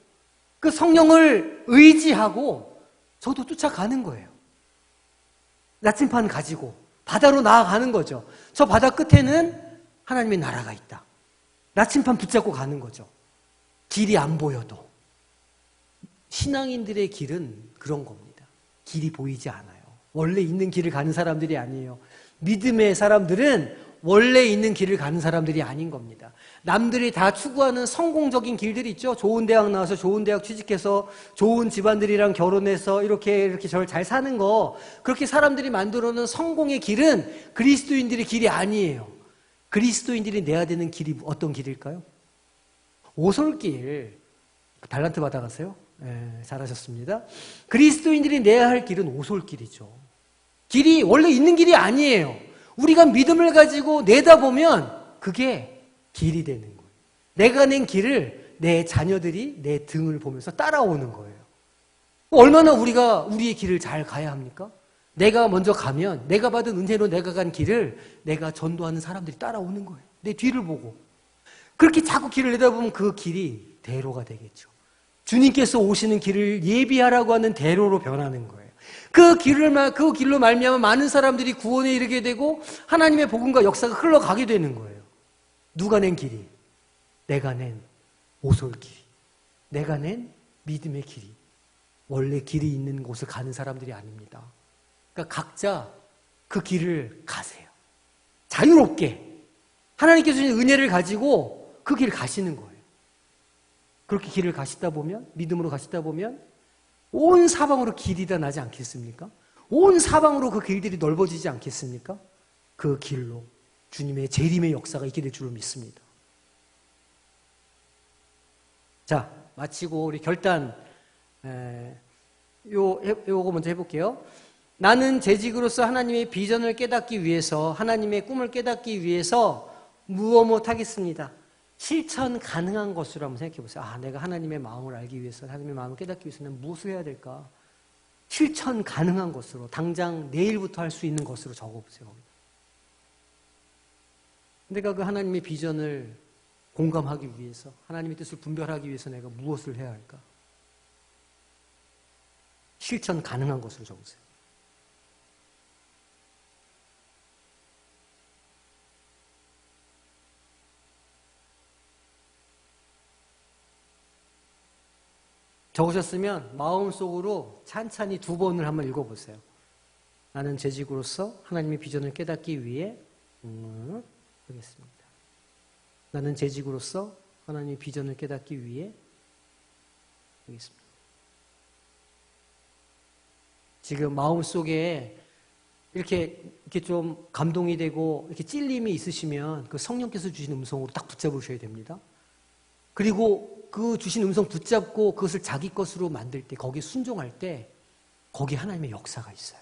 그 성령을 의지하고 저도 쫓아가는 거예요. 나침판 가지고 바다로 나아가는 거죠. 저 바다 끝에는 하나님의 나라가 있다. 나침판 붙잡고 가는 거죠. 길이 안 보여도. 신앙인들의 길은 그런 겁니다. 길이 보이지 않아요. 원래 있는 길을 가는 사람들이 아니에요. 믿음의 사람들은 원래 있는 길을 가는 사람들이 아닌 겁니다. 남들이 다 추구하는 성공적인 길들이 있죠. 좋은 대학 나와서 좋은 대학 취직해서 좋은 집안들이랑 결혼해서 이렇게 잘 사는 거, 그렇게 사람들이 만들어 놓은 성공의 길은 그리스도인들의 길이 아니에요. 그리스도인들이 내야 되는 길이 어떤 길일까요? 오솔길. 달란트 받아가세요? 네, 잘하셨습니다. 그리스도인들이 내야 할 길은 오솔길이죠. 길이 원래 있는 길이 아니에요. 우리가 믿음을 가지고 내다보면 그게 길이 되는 거예요. 내가 낸 길을 내 자녀들이 내 등을 보면서 따라오는 거예요. 얼마나 우리가 우리의 길을 잘 가야 합니까? 내가 먼저 가면 내가 받은 은혜로 내가 간 길을 내가 전도하는 사람들이 따라오는 거예요. 내 뒤를 보고. 그렇게 자꾸 길을 내다보면 그 길이 대로가 되겠죠. 주님께서 오시는 길을 예비하라고 하는 대로로 변하는 거예요. 그 길로 말미암아 많은 사람들이 구원에 이르게 되고 하나님의 복음과 역사가 흘러가게 되는 거예요. 누가 낸 길이? 내가 낸 오솔길이. 내가 낸 믿음의 길이. 원래 길이 있는 곳을 가는 사람들이 아닙니다. 그러니까 각자 그 길을 가세요. 자유롭게. 하나님께서 주신 은혜를 가지고 그 길을 가시는 거예요. 그렇게 길을 가시다 보면, 믿음으로 가시다 보면 온 사방으로 길이 다 나지 않겠습니까? 온 사방으로 그 길들이 넓어지지 않겠습니까? 그 길로 주님의 재림의 역사가 있게 될 줄로 믿습니다. 자, 마치고 우리 결단 요거 먼저 해볼게요. 나는 재직으로서 하나님의 비전을 깨닫기 위해서, 하나님의 꿈을 깨닫기 위해서 무엇 하겠습니다. 실천 가능한 것으로 한번 생각해 보세요. 내가 하나님의 마음을 알기 위해서, 하나님의 마음을 깨닫기 위해서는 무엇을 해야 될까? 실천 가능한 것으로, 당장 내일부터 할 수 있는 것으로 적어보세요. 내가 그 하나님의 비전을 공감하기 위해서, 하나님의 뜻을 분별하기 위해서 내가 무엇을 해야 할까? 실천 가능한 것으로 적으세요. 적으셨으면 마음속으로 찬찬히 2번을 한번 읽어보세요. 나는 재직으로서 하나님의 비전을 깨닫기 위해 하겠습니다. 나는 재직으로서 하나님의 비전을 깨닫기 위해 하겠습니다. 지금 마음속에 이렇게 좀 감동이 되고 이렇게 찔림이 있으시면 그 성령께서 주신 음성으로 딱 붙잡으셔야 됩니다. 그리고 그 주신 음성 붙잡고 그것을 자기 것으로 만들 때, 거기에 순종할 때 거기 하나님의 역사가 있어요.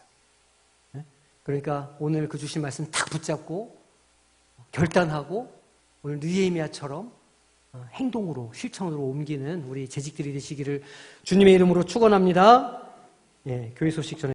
그러니까 오늘 그 주신 말씀 딱 붙잡고 결단하고 오늘 느헤미야처럼 행동으로, 실천으로 옮기는 우리 재직들이 되시기를 주님의 이름으로 축원합니다. 교회 소식 전해